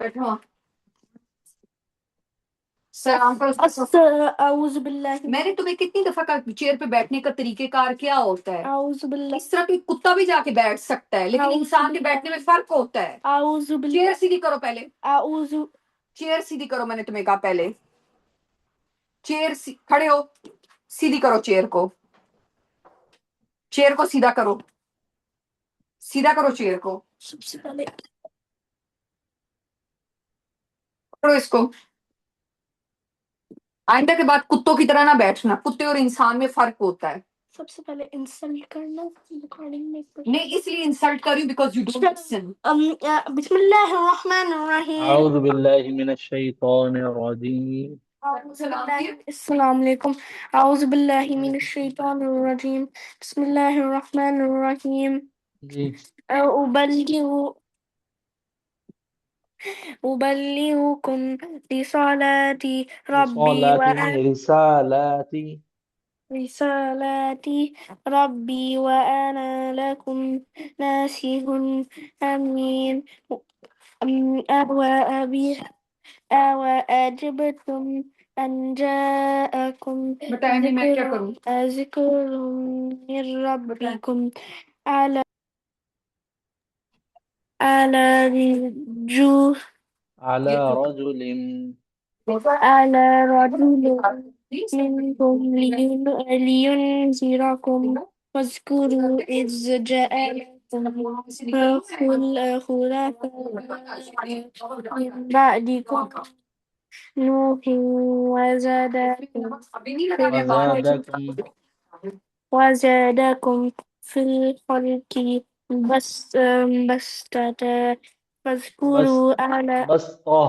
بیٹھو سلام کرو اعوذ باللہ میں نے تمہیں کتنی دفعہ کہا چیئر پہ بیٹھنے کا طریقہ کار کیا ہوتا ہے؟ اعوذ باللہ اس طرح کوئی کتا بھی جا کے بیٹھ سکتا ہے، لیکن انسان کے بیٹھنے میں فرق ہوتا ہے۔ اعوذ باللہ چیئر سیدھی کرو پہلے، اعوذ چیئر سیدھی کرو، میں نے تمہیں کہا پہلے کھڑے ہو، سیدھی کرو چیئر کو، چیئر کو سیدھا کرو، سیدھا کرو چیئر کو، سب سے پہلے پکڑو اس کو۔ آئندہ کے بعد کتوں کی طرح نہ بیٹھنا، کتے اور انسان میں فرق ہوتا ہے۔ سب سے پہلے انسلٹ کرنا ریکارڈنگ میں نہیں، اس لیے انسلٹ کر رہی ہوں بیکاز یو ڈونٹ لسن۔ بسم اللہ الرحمن الرحیم۔ اعوذ باللہ من الشیطان الرجیم۔ السلام علیکم۔ اعوذ باللہ من الشیطان الرجیم، بسم اللہ الرحمن الرحیم۔ جی أبلغكم رسالات ربي رسالات ربي وأنا لكم ناصح أمين. أوأجبتم أن جاءكم بتائیں میں کیا کروں؟ ذكر من ربكم على رجل علی رجل على رجل منكم لينذركم واذكروا إذ جاءكم خلفاء من بعد نوح وزادکم وزادكم في الخلق بسطة بس فاذكروا على بسطہ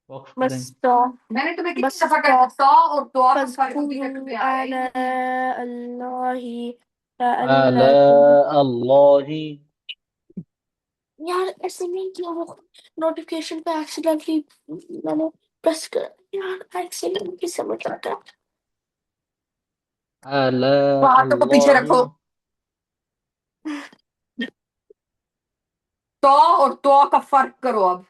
وقف کریں بسطة میں نے تمہیں کتنی دفعہ کہا تا اور دعا کا فرق ابھی تک فاذكروا تمہیں آیا ہی على نہیں۔ الله لعلكم. آلاء اللہ یار ایسے نہیں کیا، وہ نوٹیفکیشن پہ ایکسیڈنٹلی میں نے پریس کر یار ایکسیڈنٹلی سمجھ آتا ہے۔ آلاء ہاتھوں کو پیچھے اللہ رکھو، تو اور تو کا فرق کرو اب۔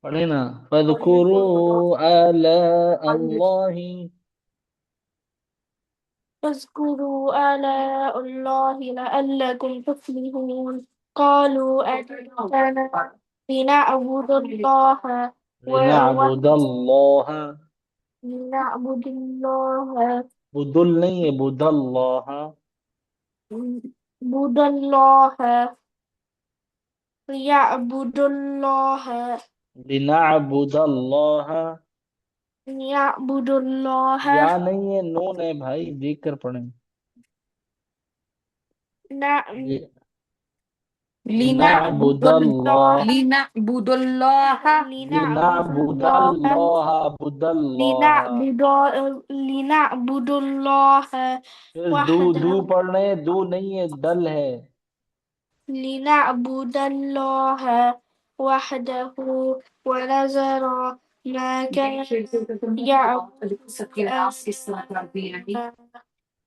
پڑھے نا، فَاذْكُرُوا آلاء اللہ فاذكروا آلاء الله لعلكم تفلحون. قالوا أجئتنا لنعبد الله لنعبد اللہ، لنعبد الله بدل نہیں ہے، بد اللہ، عبد الله ليعبد الله لنعبد اللہ، ليعبد الله یا نہیں ہے، نون ہے بھائی، دیکھ کر پڑھیں۔ لنعبد اللہ، لنعبد اللہ، لنعبد اللہ، بد اللہ، لنعبد الله پھر دو وحده پڑھ رہے ہیں، دو نہیں ہے، دل ہے۔ لنعبد الله وحده ونذر ما كان يعبد آباؤنا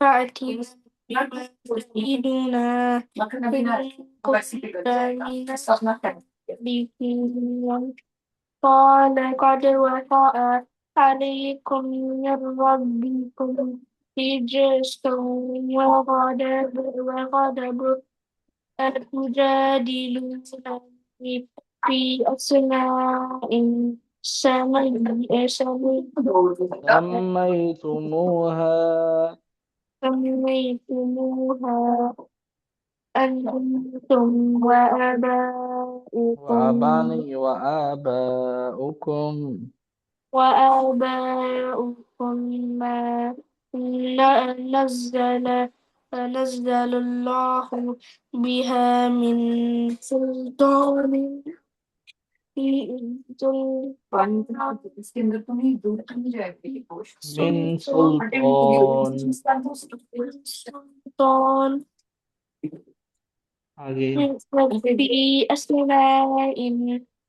فأتنا بما تعدنا إن كنت من الصادقين. قال قد وقع عليكم من ربكم رجس وغضب أتجادلونني في أسماء سمیتموها سميتموها أنتم وآبانی وآباؤکم وآباؤكم ما نزل الله بها من سلطان. اس کے اندر تو نہیں دودھ نہیں جائے گی گوشت۔ من سلطان، سلطان آگے في أسماء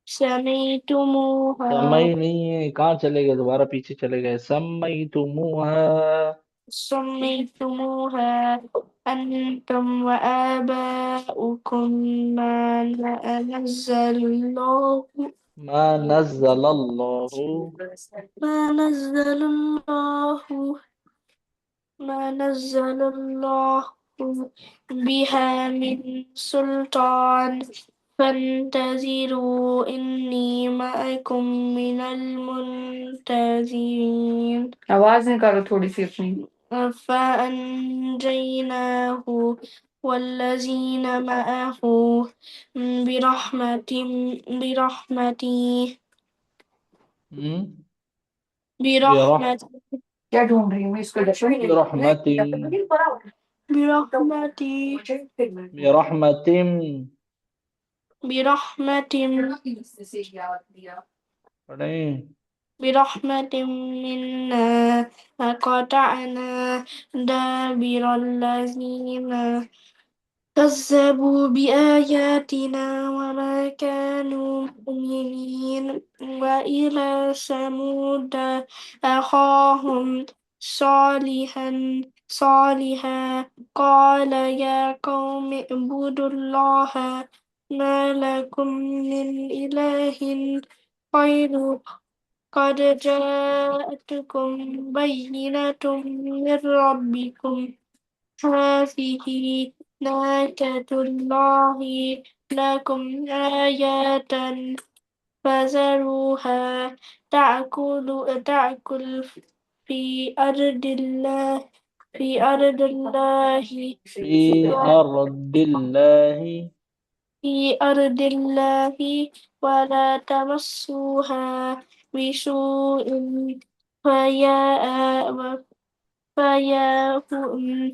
سميتموها سمئی نہیں ہے، کہاں چلے گئے، دوبارہ پیچھے چلے گئے، سمیتموها سميتموها أنتم وآباؤكم نبأكم ما نزل الله ما نزل الله ما نزل الله ما نزل الله بها من سلطان فانتظروا إني معكم من المنتظرين आवाज निकालो थोड़ी सी अपनी فأنجيناه والذين معه برحمة برحمته हम्म برح برحمة क्या ढूंढ रही हूँ मैं इसको दशो ही नहीं برحمة برحمته برحمة برحمة पढ़ें برحمة منا قطعنا دابر الذين كذبوا بآياتنا وما كانوا مؤمنين وإلى ثمود أخاهم صالحا قال يا قوم اعبدوا الله ما لكم من إله غيره قد جاءتكم بينة من ربكم هذه ناكة الله لكم آية فذروها تأكل في أرض الله في أرض الله في أرض الله ولا تمسوها بسوء فيا فيأخذوا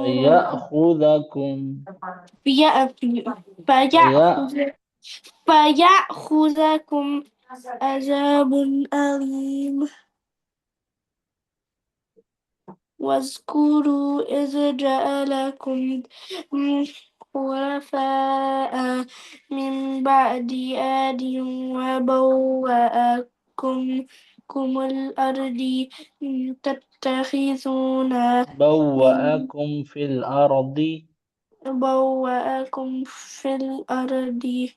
فيأخذكم فيأ- فيأ فيأخذ فيأخذكم عذاب أليم واذكروا إذ جعلكم خلفاء من بعد عاد وبوأكم الأرض تتخذون من بوأكم في الأرض بوأكم في الأرض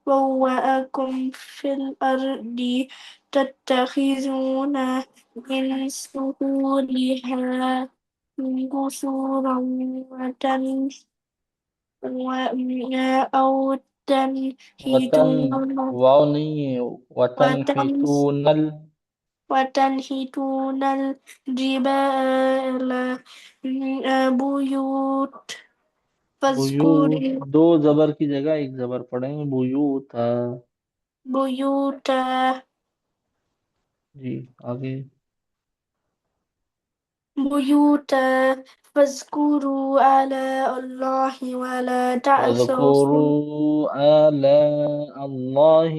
بوأكم في الأرض تتخذون من سهولها قصورا أو تنحتون وتنووني وتن وتنحتون وتنحتون الجبال بيوت बुयूत فاذكروا दो जबर की जगह एक जबर पढ़ेंगे बुयूत بيوتا जी आगे بيوتا فاذكروا آلاء الله ولا تعثوا واذكروا آلاء الله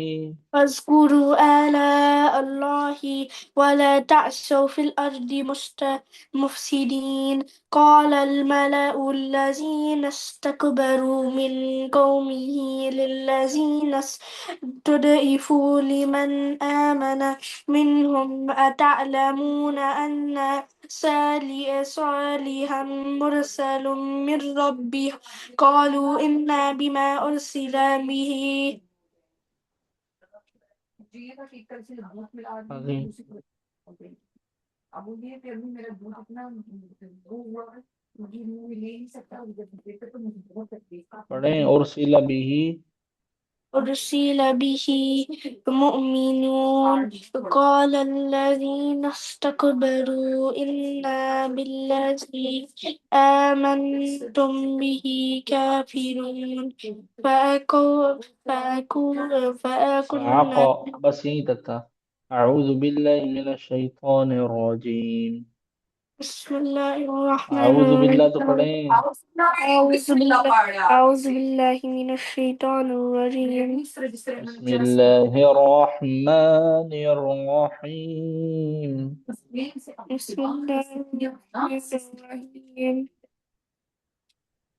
واذكروا آلاء الله ولا تعثوا في الأرض مفسدين قال الملأ الذين استكبروا من قومه للذين استضعفوا لمن آمن منهم أتعلمون أن صالحا مرسل من ربه قالوا إنا بما أرسل به जी था कि कल से दूध मिला आगे दी उसी को हो गई अब वो ये फिर भी मेरा दूध इतना वो हुआ है मुझे मुंह में ले नहीं सकता उधर देखकर तो मुझे बहुत तकलीफ पढ़ें और सिला भी أرسل به مؤمنون قال الذين استكبروا إنا بالذي آمنتم به كافرون فأكلنا बस यहीं तक था अऊज़ु बिल्लाहि मिनश शैतानिर रजीम بسم الله الرحمن अऊज़ु बिल्लाह तो الرحيم पढ़ें أعوذ بالله من الشيطان الرجيم बिस्मिल्लाहिर रहमानिर रहीम بسم الله الرحمن الرحيم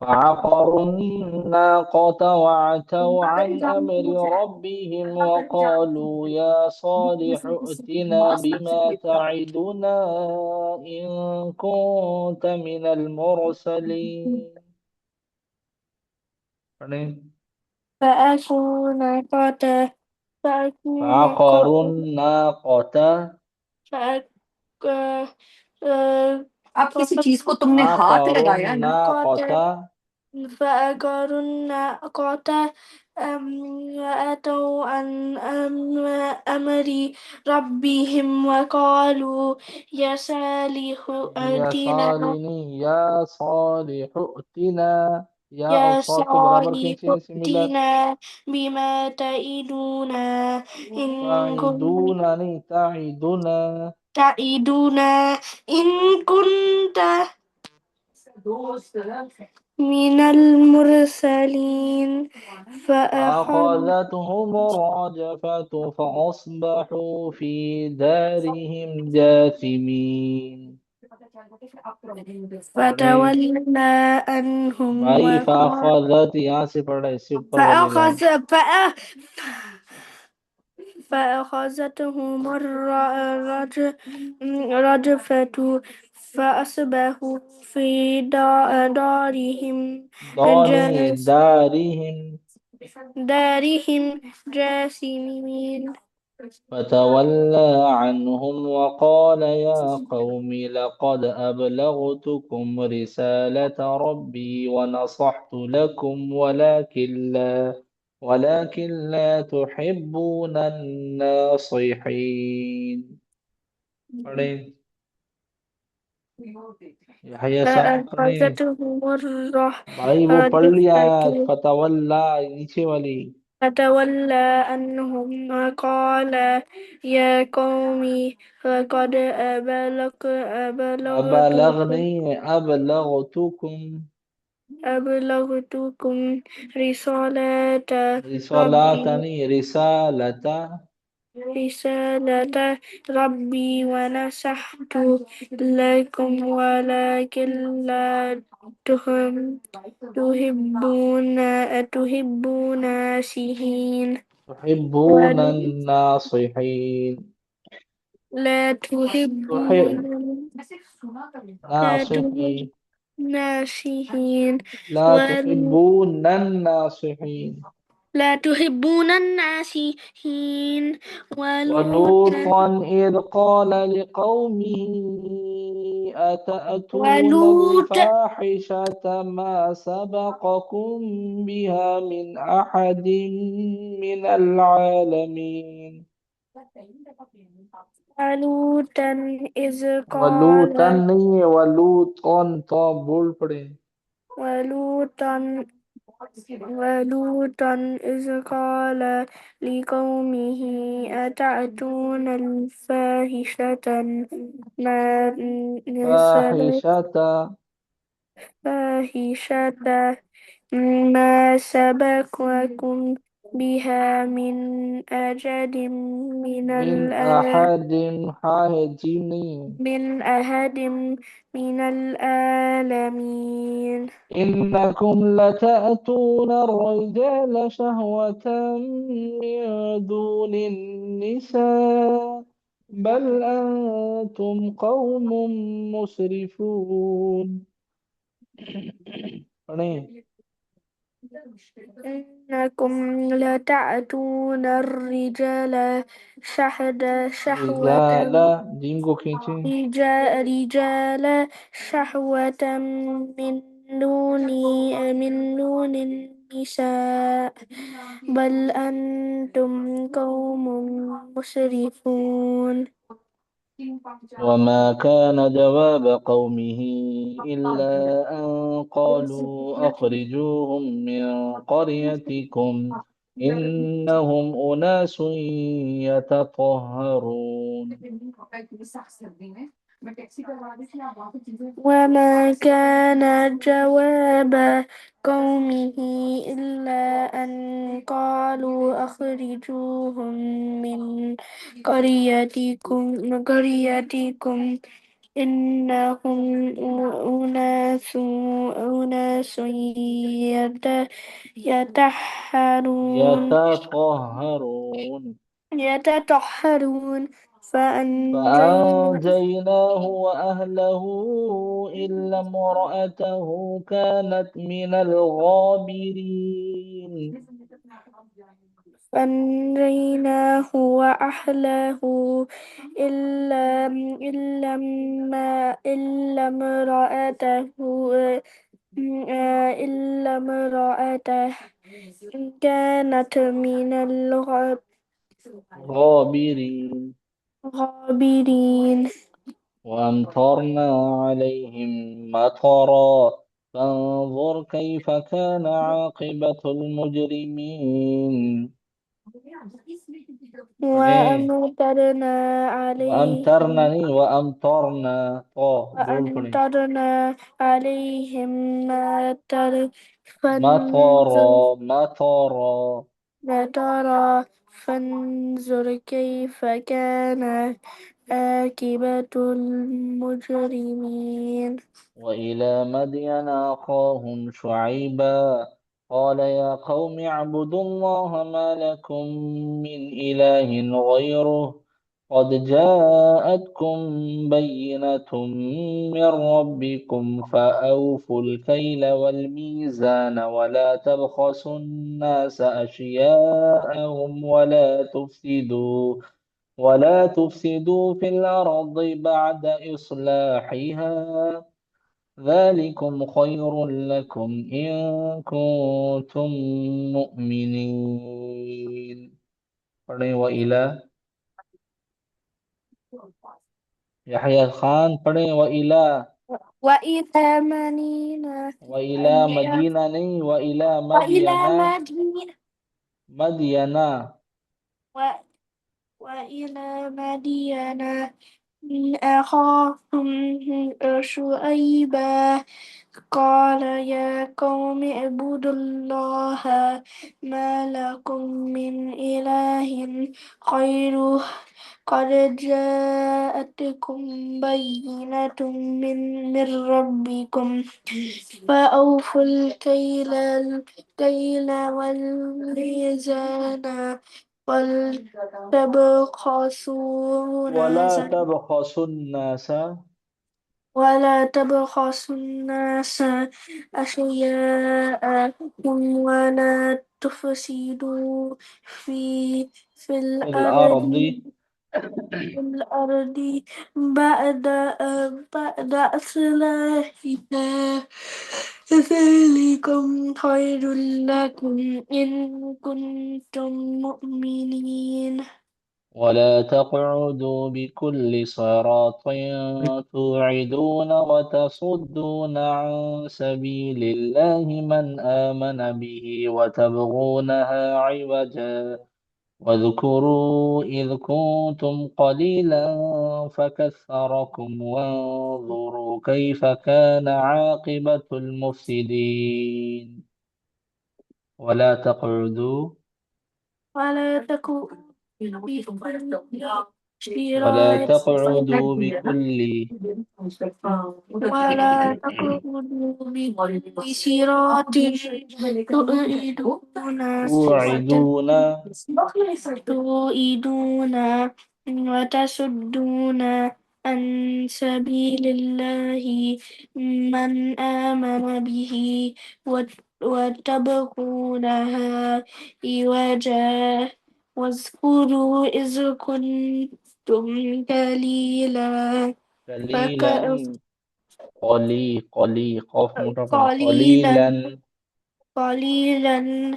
فعقروا الناقة وعتوا عن أمر ربهم وقالوا يا صالح ائتنا بما تعدنا إن كنت من المرسلين पढ़ें। فأكون قط فأكون فعقروا قط الناقة فأك آه، अब किसी चीज को तुमने हाथ عقروا लगाया ना الناقة فأجروا الناقة وأتوا عن أمر ربهم وقالوا يا صالح يا ائتنا صالني يا صالح ائتنا या और يا सॉद को बराबर صالح खींचे सिमिलर ائتنا بما تعدنا إن كنت ताइदूना नहीं ताइदूना تعدنا إن كنت दोस्त من المرسلين فأخذ فأخذتهم الرجفة فأصبحوا في دارهم جاثمين पढ़े فتولى عنهم भाई وقال فأخذت यहाँ से पढ़ा इससे ऊपर वाली लाइन فأخذ فأ فأخذتهم الرجفة فأصبحوا في دارهم دوني جاثمين دارهم جاثمين فتولى عنهم وقال يا قوم لقد أبلغتكم رسالة ربي ونصحت لكم ولكن لا تحبون الناصحين पढ़ें यहया साहब पढ़ें فأخذتهم भाई वो पढ़ लिया है الرجفة फतवल्ला नीचे वाली فتولى عنهم وقال يا قوم لقد अबलग أبلغتكم नहीं है अबलगतुकुम أبلغتكم رسالة रिसालाता ربي नहीं रिसालता رسالة ربي ونصحت لكم ولكن لا تهم تحبون ناسين تحبون الناصحين لا تحبون تحب لا تحب ناصحين ناسين لا تحبون الناصحين لا تحبون الناسين ولوطا ولوطا إذ قال لقومه أتأتون ولوط الفاحشة ما سبقكم بها من أحد من العالمين ولوطا إذ वलूतन قال नहीं है वलूतन तो बोल पड़े ولوطا ولوطا إذ قال لقومه أتأتون الفاحشة ما फाहिशता فاحشة ما سبقكم بها من أحد من मिन الآ अहदिन हा है जीम नहीं है من أحد من العالمين إنكم لتأتون الرجال شهوة من دون النساء بل أنتم قوم مسرفون पढ़ें إنكم لتأتون الرجال شهوة रिजाला जीम को खींचें رجال شهوة من دون دون النساء بل أنتم قوم مسرفون وما كان جواب قومه إلا أن قالوا أخرجوهم من قريتكم إنهم أناس يتطهرون وما كان جواب قومه إلا أن قالوا أخرجوهم من قريتكم إنهم أناس يتحرون يتطهرون يتطهرون فأنجينا فأنجيناه وأهله إلا امرأته كانت من الغابرين. فأنجيناه وأهله إلا إلا امرأته إلا امرأته كانت من غابرين. الغابرين. وأمطرنا عليهم مطرا فانظر كيف كان عاقبة المجرمين. पढ़ें وأمطرنا عليهم وأمطرنا دول पढ़ें وأمطرنا عليهم مطر فانظر مطرا ترى فانظر كيف كان عاقبة المجرمين. وإلى مدين أخاهم شعيبا قال يا قوم اعبدوا الله ما لكم من إله غيره قد جاءتكم بينة من ربكم فأوفوا الكيل والميزان ولا تبخسوا الناس أشياءهم ولا تفسدوا في الأرض بعد إصلاحها ذلكم خير لكم إن كنتم مؤمنين. पढ़ें وإلى يحيى खान पढ़ें وإلى منينا وإلى مدينة नहीं وإلى وإلى مدينة مدين مدينة و- وإلى مدين أخاهم شعيبا قال يا قوم اعبدوا الله ما لكم من إله غيره قد جاءتكم بينة من ربكم فأوفوا الكيل والميزان ولتبخسوا ولا الناس تبخسوا الناس أشياءهم ولا تفسدوا في في في الأرض الأرض بعد بعد إصلاحها ذلكم خير لكم إن كنتم مؤمنين. ولا تقعدوا بكل صراط توعدون وتصدون عن سبيل الله من آمن به وتبغونها عوجا واذكروا إذ كنتم قليلا فكثركم وانظروا كيف كان عاقبة المفسدين. ولا تقعدوا ولا تكونوا بكل ولا صراط تقعدوا بكل ولا تقعدوا بكل صراط توعدون تؤيدون وتصدون عن سبيل الله من آمن به وتبغونها عوجا واذكروا إذ كنتم قليلا قليلا قوف متفرد قليلا قليلا قليلا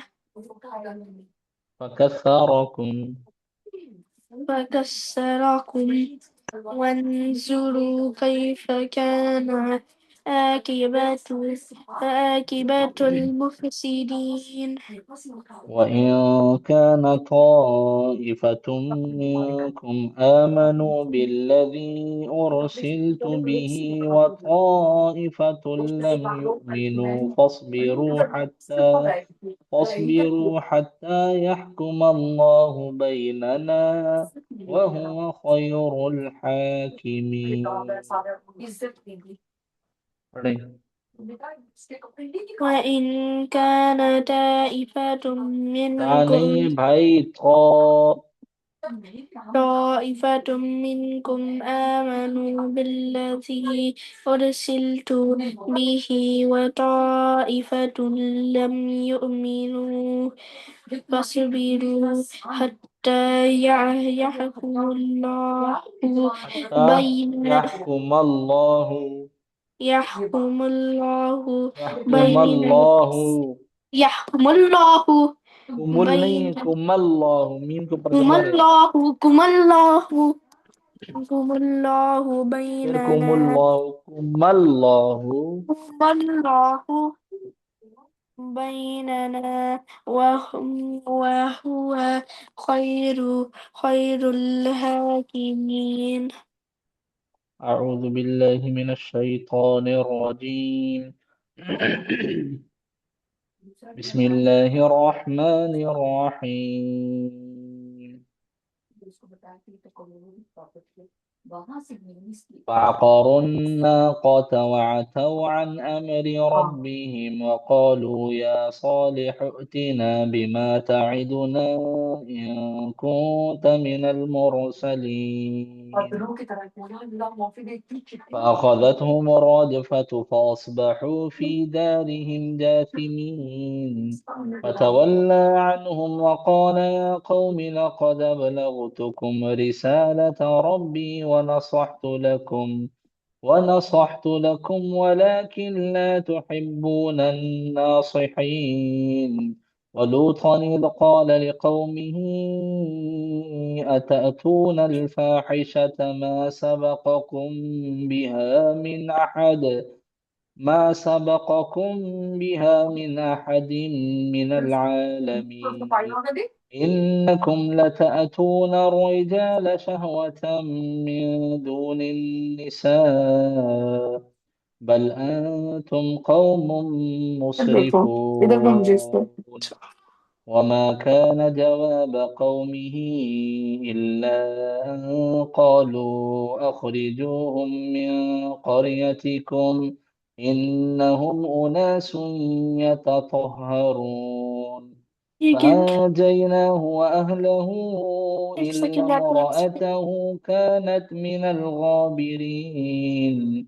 فكثركم فكسركم وانظروا كيف كان عاقبة المفسدين. وإن كان طائفة منكم آمنوا بالذي أرسلت به وطائفة لم يؤمنوا فاصبروا حتى يحكم الله بيننا وهو خير الحاكمين. पढ़ें وإن كان طائفة था منكم नहीं भाई थो طائفة منكم آمنوا بالذي أرسلت به وطائفة لم يؤمنوا فاصبروا حتى يحكم الله حتى بين يحكم الله يحكم الله يحكم بين الله يحكم الله kumul नहीं kumallahu mim को ऊपर يحكم जबर है الله يحكم الله يحكم الله फिर بيننا kumallahu يحكم الله بيننا وهو خير الحاكمين. أعوذ بالله من الشيطان الرجيم بسم الله الرحمن الرحيم उसको बताया कि तो कम्युनिटी प्रॉपर्ट के वहां से मिनिस की فعقروا الناقة وعتوا عن أمر हाँ ربهم وقالوا يا صالح ائتنا بما تعدنا إن كنت من और المرسلين दोनों की तरह पूरा ला मौफी देखती चिट्ठी فأخذتهم الرجفة فأصبحوا في دارهم جاثمين فتولى عنهم وقال يا قوم لقد أبلغتكم رسالة ربي ونصحت لكم ولكن لا تحبون الناصحين ولوطا إذ قال لقومه أتأتون الفاحشة ما سبقكم بها من أحد من तो फाइल العالمين होगा दे إنكم لتأتون الرجال شهوة من دون النساء بل أنتم قوم इधर देखो इधर का मुझे इसको مسرفون وما كان جواب قومه إلا أن قالوا أخرجوهم من قريتكم إنهم أناس يتطهرون लेकिन فأنجيناه وأهله इसके إلا امرأته كانت من الغابرين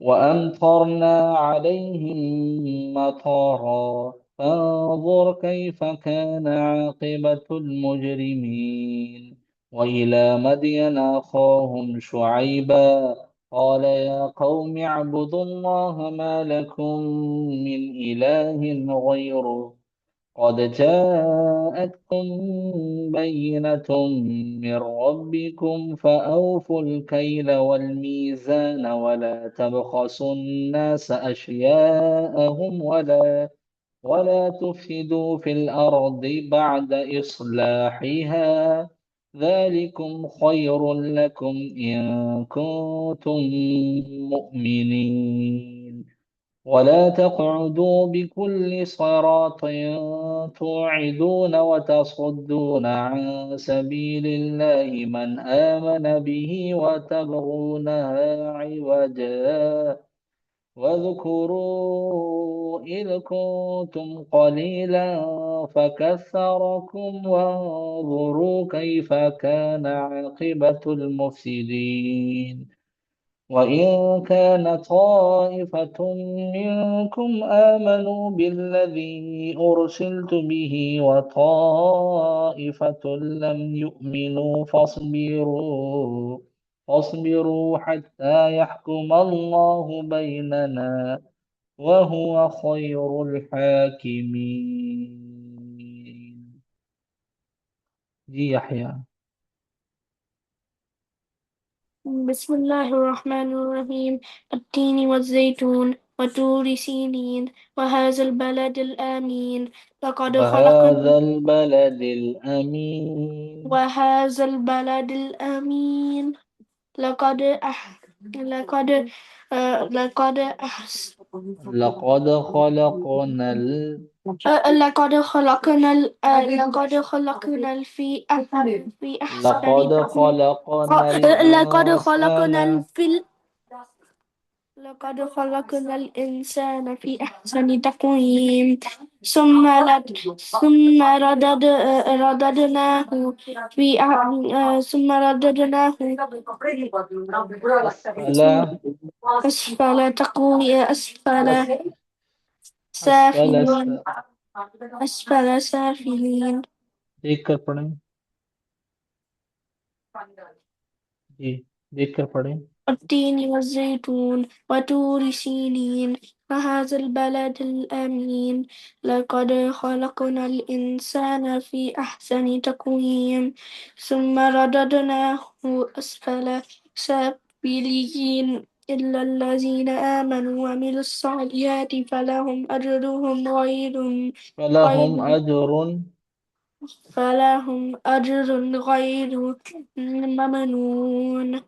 وأمطرنا عليهم مطرا فانظر كيف كان عاقبة المجرمين وإلى مدين أخاهم شعيبا قال يا قوم اعبدوا الله ما لكم من إله غيره قد جاءتكم بينة من ربكم فأوفوا الكيل والميزان ولا تبخسوا الناس أشياءهم ولا تفسدوا في الأرض بعد إصلاحها ذلكم خير لكم إن كنتم مؤمنين ولا تقعدوا بكل صراط توعدون وتصدون عن سبيل الله من آمن به وتبغونها عوجا واذكروا إذ كنتم قليلا فكثركم وانظروا كيف كان عاقبة المفسدين وإن كان طائفة منكم آمنوا بالذي أرسلت به وطائفة لم يؤمنوا فاصبروا حتى يحكم الله بيننا وهو خير الحاكمين जी यحया بسم الله الرحمن الرحيم التين والزيتون وطور سينين وهذا البلد الآمين لقد خلقنا وهذا البلد الأمين وهذا البلد الآمين لقد أح... لقد لقد أحس... لقد خلقنا لقد خلقنا في أحسن لقد خلقنا لقد خلقنا الإنسان لقد خلقنا الإنسان في أحسن تقويم ثم رددناه في ثم رددناه أسفل أسفل أسفل سافلين أسفل سافلين. دیکھ کر پڑھیں جی دیکھ کر پڑھیں والتين والزيتون وطور سينين وهذا البلد الأمين لقد خلقنا الإنسان في أحسن تقويم ثم رددناه أسفل سافلين إلا الذين آمنوا وعملوا الصالحات فلهم غير أجر فلهم أجر غير ممنون.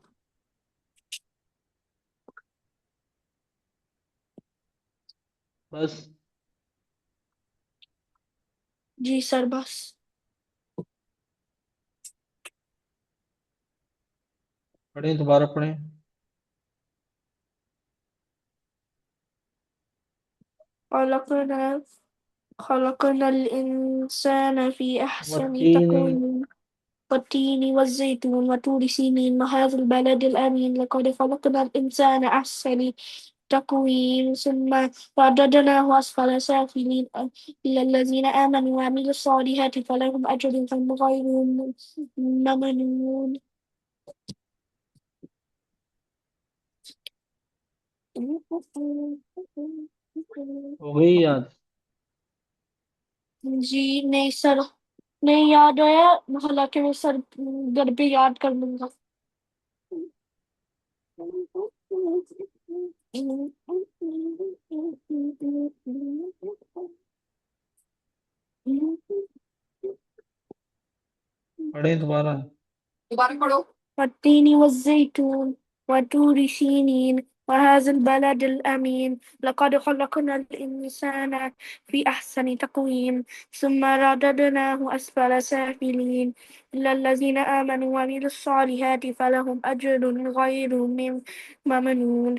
بس جی سر بس. پڑھیں دوبارہ پڑھیں خلقنا خلقنا الإنسان في أحسن والتين تقويم والتين والزيتون وطور سينين وهذا البلد الأمين لقد خلقنا الإنسان أحسن تقويم ثم رددناه أسفل سافلين إلا الذين آمنوا وعملوا الصالحات فلهم أجر غير ممنون. ہو گئی یاد جی نہیں سر نہیں یاد آیا حالانکہ میں سر گھر پہ یاد کر لوں گا. پڑھیں دوبارہ دوبارہ پڑھو. والتين والزيتون وطور سينين وهذا البلد الأمين لقد خلقنا الإنسان في أحسن تقويم ثم رددناه أسفل سافلين إلا الذين آمنوا وعملوا الصالحات فلهم أجر غير ممنون.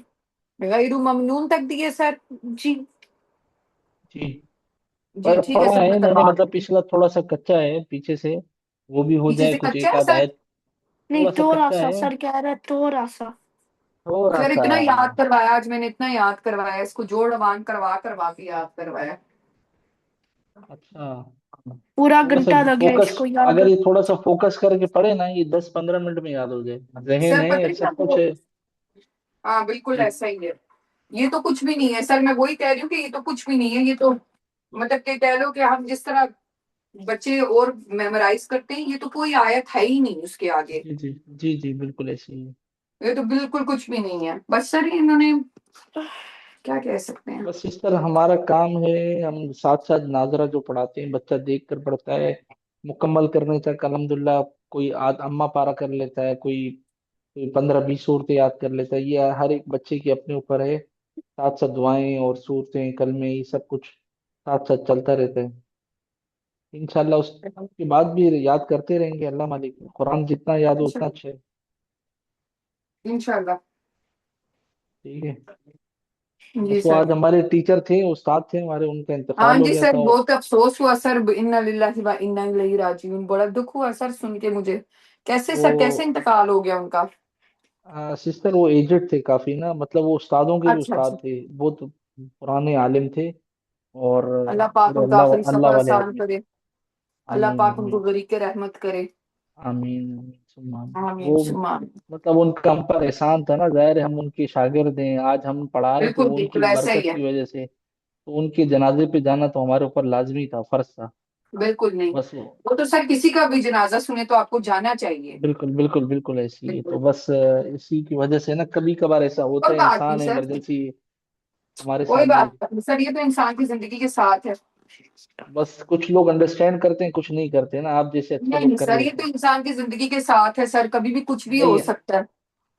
غیر ممنون تک دیے سر. جی جی جی ٹھیک ہے پڑھا سر ہے میں میں نے کروا مطلب پچھلا تھوڑا سا کچا ہے پیچھے سے وہ بھی ہو پیچھے جائے سے کچھ کچا ایک ہے آدھ سر. آیت نہیں تھوڑا سا تھوڑا کچا سا ہے سر کہہ رہا تھوڑا سا. تھوڑا سر سا اتنا یاد کروایا آج میں نے اتنا یاد کروایا اس کو جوڑ وان کروا کے یاد کروایا. اچھا پورا تھوڑا سا گھنٹہ لگا فوکس اس کو یاد. اگر یہ تھوڑا سا فوکس کر کے پڑھے نا یہ 10-15 منٹ میں یاد ہو جائے ذہن سر پتہ ہے ہے سب آپ کچھ کو ہے ہاں بالکل جی ایسا ہی ہے. یہ تو کچھ بھی نہیں ہے سر میں وہی کہہ رہی ہوں کہ یہ تو کچھ بھی نہیں ہے. یہ تو مطلب کہ کہہ لو کہ ہم جس طرح بچے اور میمورائز کرتے ہیں یہ تو کوئی آیت ہے ہی نہیں اس کے آگے. جی جی جی جی بالکل ایسے ہی ہے یہ تو بالکل کچھ بھی نہیں ہے. بس سر انہوں نے کیا کہہ سکتے ہیں. بس اس طرح ہمارا کام ہے ہم ساتھ ساتھ ناظرہ جو پڑھاتے ہیں بچہ دیکھ کر پڑھتا ہے مکمل کرنے تک الحمدللہ کوئی اما پارا کر لیتا ہے کوئی 15-20 صورتیں یاد کر لیتا ہے یہ ہر ایک بچے کے اپنے اوپر ہے ساتھ ساتھ دعائیں اور صورتیں کلمے یہ سب کچھ ساتھ ساتھ چلتا رہتا ہے انشاءاللہ اس کے بعد بھی یاد کرتے رہیں گے اللہ مالک قرآن جتنا یاد ہو اتنا اچھا ہے انشاءاللہ. ٹھیک ہے جی بس وہ سر. آج ہمارے ٹیچر تھے استاد تھے ہمارے ان کا ہاں انتقال ہو جی گیا سر تھا بہت افسوس ہوا سر. انا للہ و انا الیہ راجعون. بڑا دکھ ہوا سر سن کے مجھے. کیسے وہ سر کیسے انتقال ہو گیا ان کا. سسٹر وہ ایجڈ تھے کافی نا مطلب وہ استادوں کے بھی اچھا استاد اچھا. تھے بہت پرانے عالم تھے اور اللہ پاک بڑے ان کا اللہ آخری اللہ سفر والے آسان آدمی کرے. اللہ آمین پاک ان کو آمین غریق رحمت کرے. آمین ثم آمین۔ آمین وہ ثم آمین. مطلب ان کا ہم پر احسان تھا نا ظاہر ہے ہم ان کے شاگرد ہیں آج ہم پڑھا رہے تو بالکل وہ ان کی بالکل ایسا ہی برکت ہے. کی وجہ سے تو ان کے جنازے پہ جانا تو ہمارے اوپر لازمی تھا فرض تھا بالکل نہیں. بس وہ وہ تو سر کسی کا بھی جنازہ سنے تو آپ کو جانا چاہیے. بالکل بالکل بالکل ایسی ہے بالکل. تو بس اسی کی وجہ سے نا کبھی کبھار ایسا ہوتا کوئی ہے بات نہیں انسان سر. ایمرجنسی ہمارے کوئی سامنے بات نہیں سر. یہ تو انسان کی زندگی کے ساتھ ہے. بس کچھ لوگ انڈرسٹینڈ کرتے ہیں کچھ نہیں کرتے نا آپ جیسے اچھے نہیں لوگ نہیں کر سر یہ لیتے تو ہیں انسان کی زندگی کے ساتھ ہے سر. کبھی بھی کچھ بھی ہو نہیں سکتا ہے.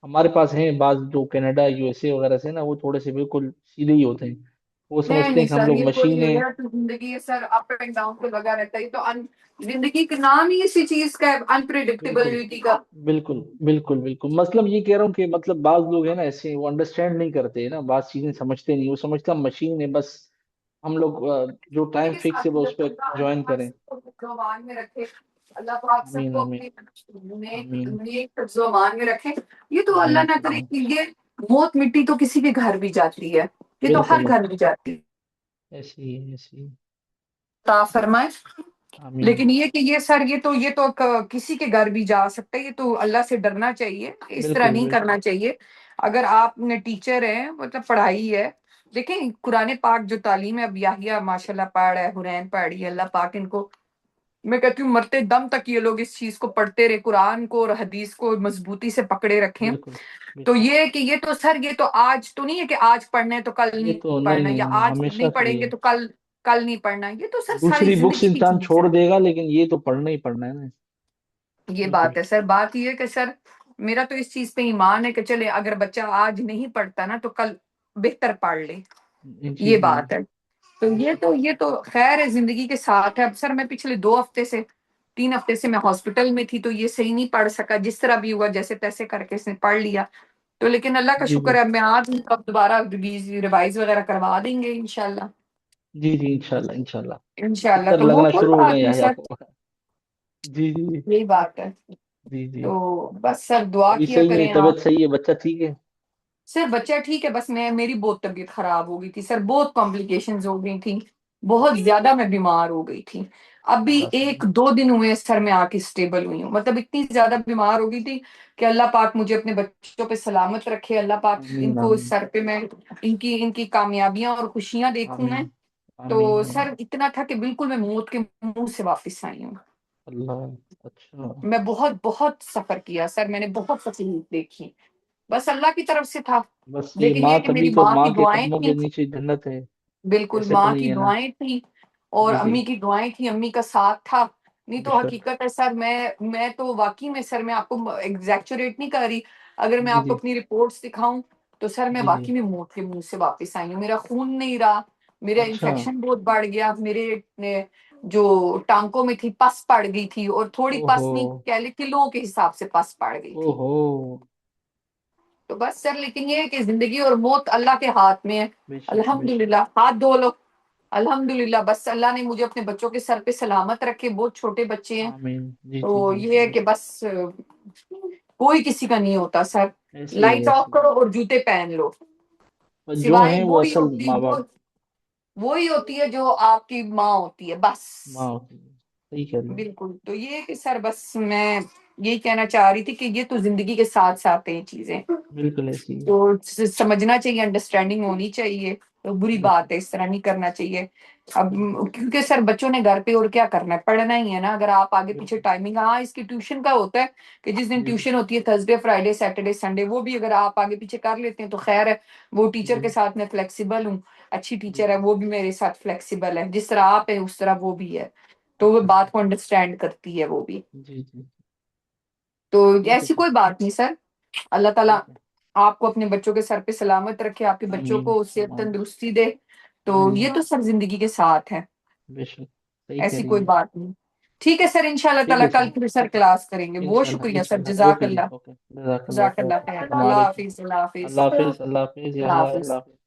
ہمارے پاس ہیں بعض جو کینیڈا یو ایس اے وغیرہ سے نا وہ تھوڑے سے بالکل سیدھے ہی ہوتے ہیں وہ نہیں سمجھتے نہیں ہیں کہ ہم سر لوگ یہ کوئی مشین ہیں یہ تو زندگی ہے سر. اپ اینڈ ڈاؤن پہ لگا رہتا ہے. یہ تو زندگی کا نام ہی اسی چیز کا ہے بالکل انپریڈکٹیبلٹی کا. بالکل بالکل بالکل مطلب یہ کہہ رہا ہوں کہ مطلب بعض لوگ ہیں نا ایسے وہ انڈرسٹینڈ نہیں کرتے نا بعض چیزیں سمجھتے نہیں وہ سمجھتا مشین ہے بس ہم لوگ جو ٹائم کے فکس ہے ساتھ وہ اس پہ اللہ جوائن پاک کریں. سب کو حفظ و امان میں رکھے. اللہ پاک سب آمین کو آمین اپنے آمین نیک حفظ و امان میں رکھے. یہ تو آمین اللہ نہ کرے آمین. کہ یہ موت مٹی تو کسی کے گھر بھی جاتی ہے, یہ تو ہر بالکل گھر میں جاتی ہے. ایسی ہی ایسی ہی. عطا فرمائے. آمین. لیکن یہ کہ یہ سر یہ تو کسی کے گھر بھی جا سکتا ہے, یہ تو اللہ سے ڈرنا چاہیے, اس طرح بالکل نہیں بالکل. کرنا چاہیے. اگر آپ نے ٹیچر ہیں, مطلب پڑھائی ہے, دیکھیں قرآن پاک جو تعلیم ہے, اب یاہیا ماشاء اللہ پڑھ ہے, حرین پڑھی ہے, اللہ پاک ان کو, میں کہتی ہوں مرتے دم تک یہ لوگ اس چیز کو پڑھتے رہے, قرآن کو اور حدیث کو مضبوطی سے پکڑے رکھیں. بالکل بے تو شک. یہ کہ یہ تو سر یہ تو آج تو نہیں ہے کہ آج پڑھنا ہے تو کل یہ نہیں تو نہیں پڑھنا, نہیں یا نہیں آج ہمیشہ نہیں سے پڑھیں ہی گے ہے. تو کل کل نہیں پڑھنا. یہ تو سر ساری دوسری بکس زندگی کی انسان چیز چھوڑ ہے. دے گا لیکن یہ تو پڑھنا ہی پڑھنا ہے نا. یہ بالکل. بات ہے سر. بات یہ ہے کہ سر میرا تو اس چیز پہ ایمان ہے کہ چلے اگر بچہ آج نہیں پڑھتا نا تو کل بہتر پڑھ لے, جی یہ جی. بات ہے. تو یہ تو خیر ہے, زندگی کے ساتھ ہے. اب سر میں پچھلے 3 ہفتے سے میں ہاسپٹل میں تھی, تو یہ صحیح نہیں پڑھ سکا, جس طرح بھی ہوا جیسے تیسے کر کے اس نے پڑھ لیا. تو لیکن اللہ کا جی شکر جی ہے, اب میں آج اب دوبارہ ریوائز وغیرہ کروا دیں گے انشاءاللہ. جی جی انشاءاللہ انشاءاللہ. انشاءاللہ نظر تو وہ لگنا کوئی شروع ہو بات گئے نہیں یا سر, کو. جی جی یہی بات ہے. جی جی. تو بس سر دعا ابھی کیا صحیح ہے, کریں آپ. طبیعت صحیح ہے, بچہ ٹھیک ہے. سر بچہ ٹھیک ہے, بس میری بہت طبیعت خراب ہو گئی تھی سر, بہت کمپلیکیشنز ہو گئی تھیں, بہت زیادہ میں بیمار ہو گئی تھی. ابھی اللہ تعالیٰ. 1-2 دن ہوئے سر میں آ کے اسٹیبل ہوئی ہوں, مطلب اتنی زیادہ بیمار ہو گئی تھی کہ اللہ پاک مجھے اپنے بچوں پہ سلامت رکھے. اللہ پاک ان آمین کو آمین سر پہ میں ان کی کامیابیاں اور خوشیاں دیکھوں میں. آمین تو آمین آمین. سر اتنا تھا کہ بالکل میں موت کے منہ سے واپس آئی ہوں. اللہ. اچھا. میں بہت بہت سفر کیا سر, میں نے بہت تکلیف دیکھی, بس اللہ کی طرف سے تھا. بس یہ لیکن ماں, یہ کہ تبھی میری تو ماں ماں کی کے دعائیں قدموں تھیں, کے نیچے جنت ہے. بالکل ایسے تو ماں کی نہیں ہے نا. دعائیں تھیں اور جی جی امی کی دعائیں تھیں, امی کا ساتھ تھا. نہیں بے تو شک. حقیقت ہے سر, میں تو واقعی میں سر, میں آپ کو ایگزیکچوریٹ نہیں کر رہی, اگر میں جی آپ کو جی اپنی رپورٹس دکھاؤں تو سر میں جی جی. واقعی میں موت کے منہ سے واپس آئی ہوں. میرا خون نہیں رہا, میرا اچھا. انفیکشن بہت بڑھ گیا, میرے جو ٹانکوں میں تھی پس پڑ گئی تھی, اور تھوڑی او ہو. پس نہیں کہہ لے کلوں کے حساب سے پس پڑ گئی او تھی. ہو. تو بس سر, لیکن یہ ہے کہ زندگی اور موت اللہ کے ہاتھ میں ہے. بے شک بے شک. الحمدللہ, ہاتھ دھو لو. الحمدللہ, بس اللہ نے مجھے اپنے بچوں کے سر پہ سلامت رکھے, بہت چھوٹے بچے ہیں. آمین. جی جی تو جی یہ ہے بے کہ شک. بس کوئی کسی کا نہیں ہوتا سر. ایسے ہی لائٹ آف ایسے ہی. کرو اور جوتے پہن لو. اور جو سوائے ہیں وہ وہی اصل ہوتی ماں باپ. وہی ہوتی ہے جو آپ کی ماں ہوتی ہے, بس. ماں ہوتی ہے. صحیح کہہ رہے ہیں. بالکل. تو یہ کہ سر بس میں یہی کہنا چاہ رہی تھی کہ یہ تو زندگی کے ساتھ ساتھ ہیں چیزیں, بالکل ایسی ہی. تو سمجھنا چاہیے, انڈرسٹینڈنگ ہونی چاہیے. تو بری بے شک بات ہے, اس طرح نہیں کرنا چاہیے. اب بالکل کیونکہ سر بچوں نے گھر پہ اور کیا کرنا ہے, پڑھنا ہی ہے نا. اگر آپ آگے پیچھے بالکل. ٹائمنگ, ہاں اس کی ٹیوشن کا ہوتا ہے کہ جس دن جی جی ٹیوشن ہوتی ہے تھرسڈے فرائیڈے سیٹرڈے سنڈے, وہ بھی اگر آپ آگے پیچھے کر لیتے ہیں تو خیر ہے, وہ ٹیچر جی کے ساتھ میں فلیکسیبل ہوں. اچھی ٹیچر ہے, بالکل. وہ بھی میرے ساتھ فلیکسیبل ہے, جس طرح آپ ہیں اس طرح وہ بھی ہے. تو وہ اچھا اچھا. بات کو انڈرسٹینڈ کرتی ہے وہ بھی. جی جی. تو ٹھیک ہے ایسی سر. کوئی بات نہیں سر. اللہ تعالیٰ ٹھیک ہے. آپ کو اپنے بچوں کے سر پہ سلامت رکھے, آپ کے بچوں آمین کو صحت آمین تندرستی دے. تو آمین. یہ تو سب زندگی کے ساتھ ہے, بے شک. صحیح کہہ ایسی رہی کوئی ہیں. بات نہیں. ٹھیک ہے سر, انشاءاللہ ٹھیک تعالیٰ ہے کل سر. پھر سر کلاس کریں گے. بہت انشاءاللہ شکریہ سر, انشاءاللہ. جزاک اوکے جی اللہ. اوکے. جزاک اللہ جزاک خیر. اللہ خیر. السلام اللہ علیکم. حافظ. اللہ حافظ. اللہ حافظ. اللہ حافظ. یا اللہ اللہ حافظ. اللہ حافظ.